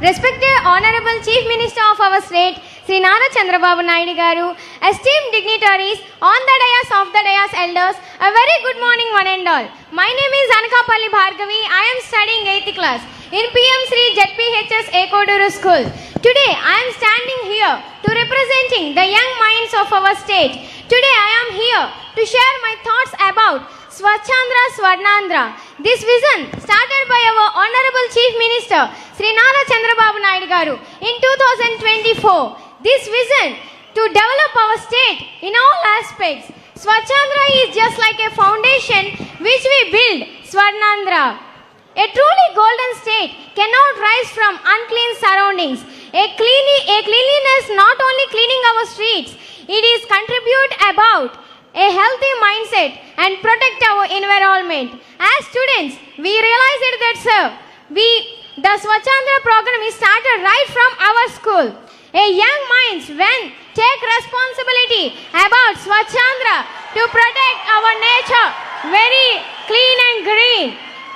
Respected Honorable Chief Minister of our state, Sri Nara Chandrababu Naidu Garu, esteemed dignitaries, on the dais elders, a very good morning one and all. My name is Anakapalli Bhargavi. I am studying 8th class in PM Sri ZPHS Ekoduru School. Today I am standing here to representing the young minds of our state. Today I am here to share my thoughts about Swachhandra Swarnandhra. This vision started by our Honorable Chief Minister Sri Nara Chandrababu Naidu Garu in 2024. This vision to develop our state in all aspects. Swachhandra is just like a foundation which we build Swarnandhra. A truly golden state cannot rise from unclean surroundings. A cleanliness not only cleaning our streets, it is contribute about a healthy mindset and protect our environment. As students, we realized that the Swachhandra program is started right from our school. A young minds when take responsibility about Swachhandra to protect our nature very clean and green.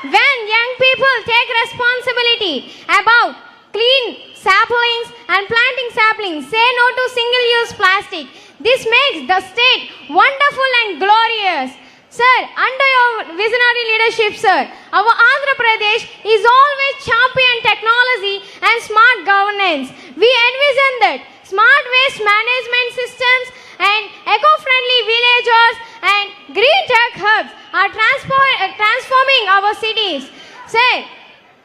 When young people take responsibility about clean saplings and planting saplings, say no to single-use plastic. This makes the state wonderful and glorious. Sir, under your visionary leadership, sir, our Andhra Pradesh is always champion technology and smart governance. We envision that smart waste management systems and eco-friendly villages and green tech hubs are transforming our cities. Sir,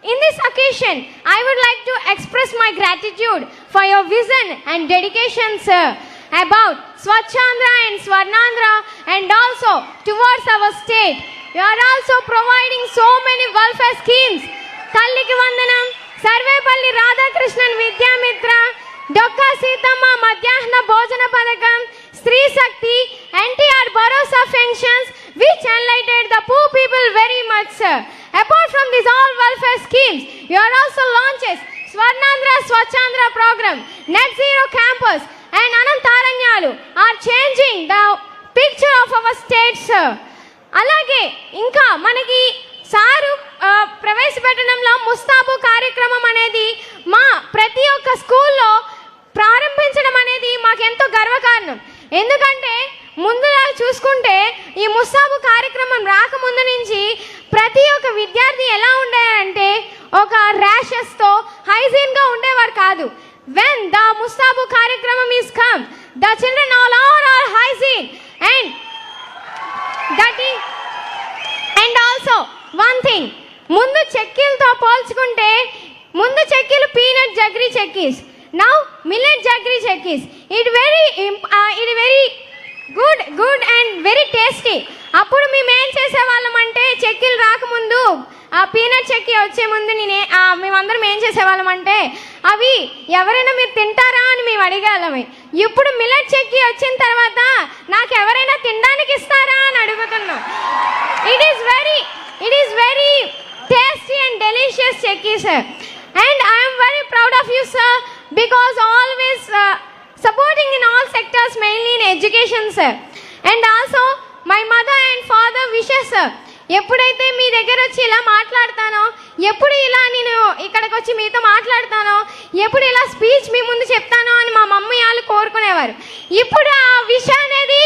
in this occasion, I would like to express my gratitude for your vision and dedication, sir, about Swachhandra and Swarnandhra and also towards our state. You are also providing so many welfare schemes. Talliki Vandanam, Sarvepalli Radhakrishnan Vidyamitra, Dokka Sithamma Madhyahna Bhojana Padakam, Stree Shakti, NTR Bharosa functions which enlightened the poor people very much, sir. Apart from these all welfare schemes, you are also launches Swarnandhra Swachhandra program, Net Zero Campus and Anantaranyalu are changing the picture of our state, sir. అలాగే ఇంకా మనకి sir ప్రవేశపెట్టడంలో ముస్తాబు కార్యక్రమం అనేది మా ప్రతి ఒక్క స్కూల్లో ప్రారంభించడం అనేది మాకెంతో గర్వకారణం. ఎందుకంటే ముందులా చూసుకుంటే ఈ ముస్తాబు కార్యక్రమం రాకముందు నుంచి ప్రతి ఒక్క విద్యార్థి ఎలా ఉండేదంటే ఒక ర్యాషెస్తో హైజీన్గా ఉండేవారు కాదు. When the Mustabu Karikramam is come, the children all are hygiene and also one thing, mundu chekkilto polchukunte mundu chekkil peanut jaggery chekkis, now millet jaggery chekkis. It very good and very tasty. అప్పుడు మేము ఏం చేసేవాళ్ళం అంటే చెక్కీలు రాకముందు ఆ peanut chikki వచ్చే ముందు మేమందరం ఏం చేసేవాళ్ళం అంటే అవి ఎవరైనా మీరు తింటారా అని మేము అడిగేవాళ్ళమే. ఇప్పుడు మిల్లెట్ చెక్కీ వచ్చిన తర్వాత నాకు ఎవరైనా తినడానికి ఇస్తారా అని అడుగుతున్నాం. It is very tasty and delicious chikki, sir. And I'm very proud of you, sir, because always supporting in all sectors, mainly in education, sir. And also my mother and father wishes, sir. ఎప్పుడైతే మీ దగ్గర వచ్చి ఇలా మాట్లాడతానో, ఎప్పుడు ఇలా నేను ఇక్కడికి వచ్చి మీతో మాట్లాడతానో, ఎప్పుడు ఇలా స్పీచ్ మీ ముందు చెప్తానో అని మా మమ్మీ వాళ్ళు కోరుకునేవారు. ఇప్పుడు ఆ విషయం అనేది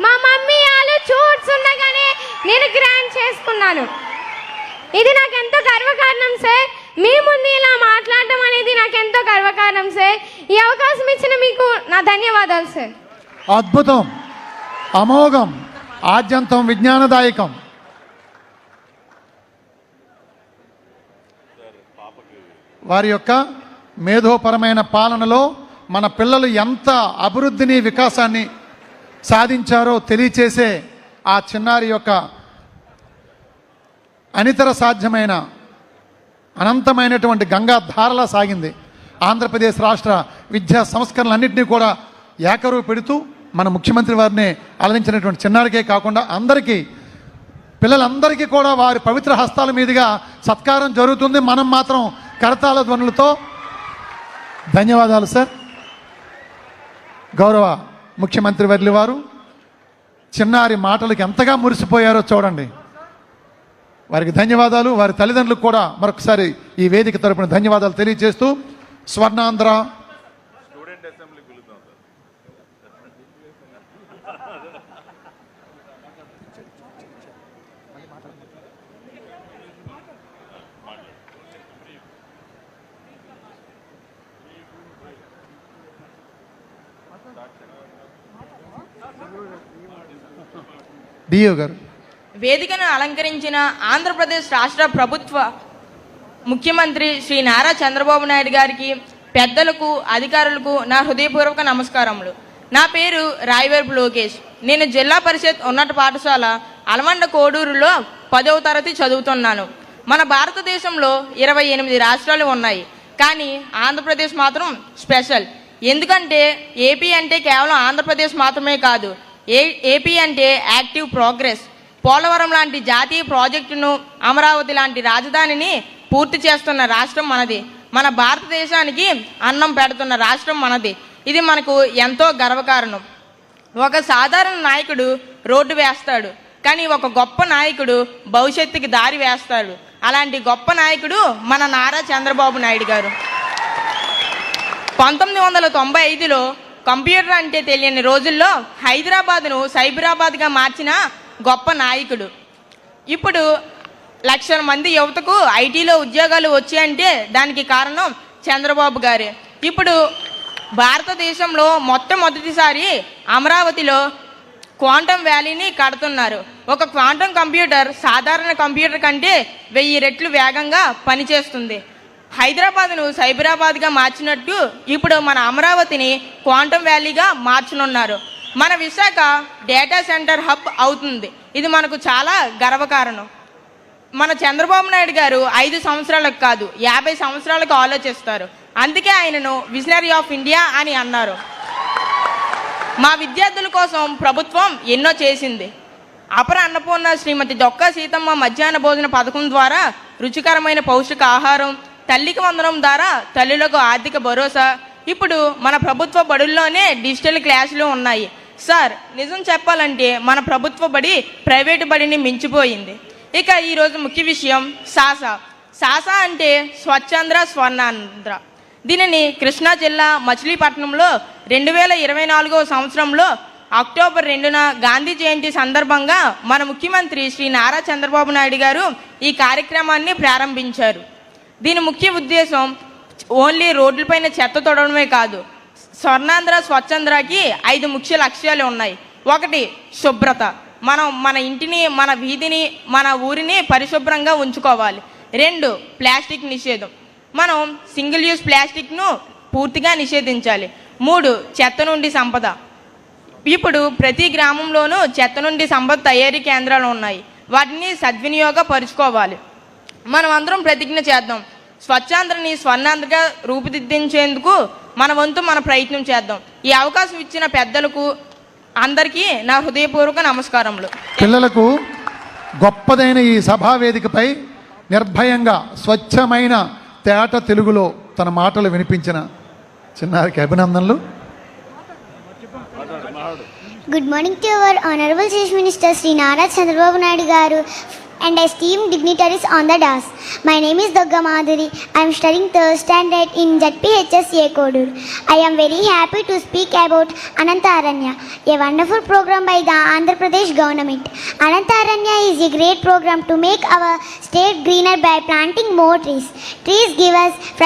మా మమ్మీ వాళ్ళు చూస్తుండగానే నేను గ్రాండ్ చేసుకున్నాను. ఇది నాకు ఎంతో గర్వకారణం, సార్. మీ ముందు ఇలా మాట్లాడటం అనేది నాకు ఎంతో గర్వకారణం, సార్. ఈ అవకాశం ఇచ్చిన మీకు నా ధన్యవాదాలు, సార్. అద్భుతం, అమోఘం, ఆద్యంతం విజ్ఞానదాయకం. వారి యొక్క మేధోపరమైన పాలనలో మన పిల్లలు ఎంత అభివృద్ధిని వికాసాన్ని సాధించారో తెలియచేసే ఆ చిన్నారి యొక్క అనితర సాధ్యమైన అనంతమైనటువంటి గంగా ధారలా సాగింది. ఆంధ్రప్రదేశ్ రాష్ట్ర విద్యా సంస్కరణలన్నింటినీ కూడా ఏకరువు పెడుతూ మన ముఖ్యమంత్రి వారిని అలరించినటువంటి చిన్నారికే కాకుండా అందరికీ, పిల్లలందరికీ కూడా వారి పవిత్ర హస్తాల మీదుగా సత్కారం జరుగుతుంది. మనం మాత్రం కరతాళ ధ్వనులతో ధన్యవాదాలు, సార్. గౌరవ ముఖ్యమంత్రి వర్యులు వారు చిన్నారి మాటలకు ఎంతగా మురిసిపోయారో చూడండి. వారికి ధన్యవాదాలు. వారి తల్లిదండ్రులకు కూడా మరొకసారి ఈ వేదిక తరపున ధన్యవాదాలు తెలియజేస్తూ స్వర్ణాంధ్ర డిఓ గారు. వేదికను అలంకరించిన ఆంధ్రప్రదేశ్ రాష్ట్ర ప్రభుత్వ ముఖ్యమంత్రి శ్రీ నారా చంద్రబాబు నాయుడు గారికి, పెద్దలకు, అధికారులకు నా హృదయపూర్వక నమస్కారములు. నా పేరు రాయవరపు లోకేష్. నేను జిల్లా పరిషత్ ఉన్నత పాఠశాల అలమండ కోడూరులో 10వ తరగతి చదువుతున్నాను. మన భారతదేశంలో 28 రాష్ట్రాలు ఉన్నాయి, కానీ ఆంధ్రప్రదేశ్ మాత్రం స్పెషల్. ఎందుకంటే ఏపీ అంటే కేవలం ఆంధ్రప్రదేశ్ మాత్రమే కాదు, ఏపీ అంటే యాక్టివ్ ప్రోగ్రెస్. పోలవరం లాంటి జాతీయ ప్రాజెక్టును, అమరావతి లాంటి రాజధానిని పూర్తి చేస్తున్న రాష్ట్రం మనది. మన భారతదేశానికి అన్నం పెడుతున్న రాష్ట్రం మనది. ఇది మనకు ఎంతో గర్వకారణం. ఒక సాధారణ నాయకుడు రోడ్డు వేస్తాడు, కానీ ఒక గొప్ప నాయకుడు భవిష్యత్తుకి దారి వేస్తాడు. అలాంటి గొప్ప నాయకుడు మన నారా చంద్రబాబు నాయుడు గారు. 1995లో కంప్యూటర్ అంటే తెలియని రోజుల్లో హైదరాబాద్ను సైబరాబాద్గా మార్చిన గొప్ప నాయకుడు. ఇప్పుడు 1,00,000 మంది యువతకు ఐటీలో ఉద్యోగాలు వచ్చాయంటే దానికి కారణం చంద్రబాబు గారే. ఇప్పుడు భారతదేశంలో మొట్టమొదటిసారి అమరావతిలో క్వాంటమ్ వ్యాలీని కడుతున్నారు. ఒక క్వాంటమ్ కంప్యూటర్ సాధారణ కంప్యూటర్ కంటే 1000 రెట్లు వేగంగా పనిచేస్తుంది. హైదరాబాద్ను సైబరాబాద్గా మార్చినట్టు ఇప్పుడు మన అమరావతిని క్వాంటమ్ వ్యాలీగా మార్చనున్నారు. మన విశాఖ డేటా సెంటర్ హబ్ అవుతుంది. ఇది మనకు చాలా గర్వకారణం. మన చంద్రబాబు నాయుడు గారు 5 సంవత్సరాలకు కాదు 50 సంవత్సరాలకు ఆలోచిస్తారు. అందుకే ఆయనను విజనరీ ఆఫ్ ఇండియా అని అన్నారు. మా విద్యార్థుల కోసం ప్రభుత్వం ఎన్నో చేసింది. అపర అన్నపూర్ణ శ్రీమతి డొక్కా సీతమ్మ మధ్యాహ్న భోజన పథకం ద్వారా రుచికరమైన పౌష్టిక ఆహారం, తల్లికి వందనం ద్వారా తల్లులకు ఆర్థిక భరోసా. ఇప్పుడు మన ప్రభుత్వ బడుల్లోనే డిజిటల్ క్లాసులు ఉన్నాయి. సార్, నిజం చెప్పాలంటే మన ప్రభుత్వ బడి ప్రైవేటు బడిని మించిపోయింది. ఇక ఈరోజు ముఖ్య విషయం సాసా అంటే స్వచ్ఛాంధ్ర స్వర్ణాంధ్ర. దీనిని కృష్ణా జిల్లా మచిలీపట్నంలో 2024వ సంవత్సరంలో అక్టోబర్ 2న గాంధీ జయంతి సందర్భంగా మన ముఖ్యమంత్రి శ్రీ నారా చంద్రబాబు నాయుడు గారు ఈ కార్యక్రమాన్ని ప్రారంభించారు. దీని ముఖ్య ఉద్దేశం ఓన్లీ రోడ్లపైన చెత్త తొడవడమే కాదు, స్వర్ణాంధ్ర స్వచ్ఛాంధ్రకి 5 ముఖ్య లక్ష్యాలు ఉన్నాయి. 1, శుభ్రత. మనం మన ఇంటిని, మన వీధిని, మన ఊరిని పరిశుభ్రంగా ఉంచుకోవాలి. 2, ప్లాస్టిక్ నిషేధం. మనం సింగిల్ యూజ్ ప్లాస్టిక్ను పూర్తిగా నిషేధించాలి. 3, చెత్త నుండి సంపద. ఇప్పుడు ప్రతి గ్రామంలోనూ చెత్త నుండి సంపద తయారీ కేంద్రాలు ఉన్నాయి. వాటిని సద్వినియోగపరుచుకోవాలి. మనం అందరం ప్రతిజ్ఞ చేద్దాం, స్వచ్ఛాంధ్రని స్వర్ణాంధ్రగా రూపుదిద్దించేందుకు మన వంతు మన ప్రయత్నం చేద్దాం. ఈ అవకాశం ఇచ్చిన పెద్దలకు అందరికీ నా హృదయపూర్వక నమస్కారములు. పిల్లలకు గొప్పదైన ఈ సభా వేదికపై నిర్భయంగా స్వచ్ఛమైన తేట తెలుగులో తన మాటలు వినిపించిన చిన్నారికి అభినందనలు. Good morning to our Honorable Chief Minister Sri Nara Chandrababu Naidu Garu and esteemed dignitaries on the dais. My name is Dugga Madhuri. I am studying 3rd standard in ZPHSA Kodur. I am very happy to speak about Anantaranya, a wonderful program by the Andhra Pradesh government. Anantaranya is a great program to make our state greener by planting more trees. Trees give us fresh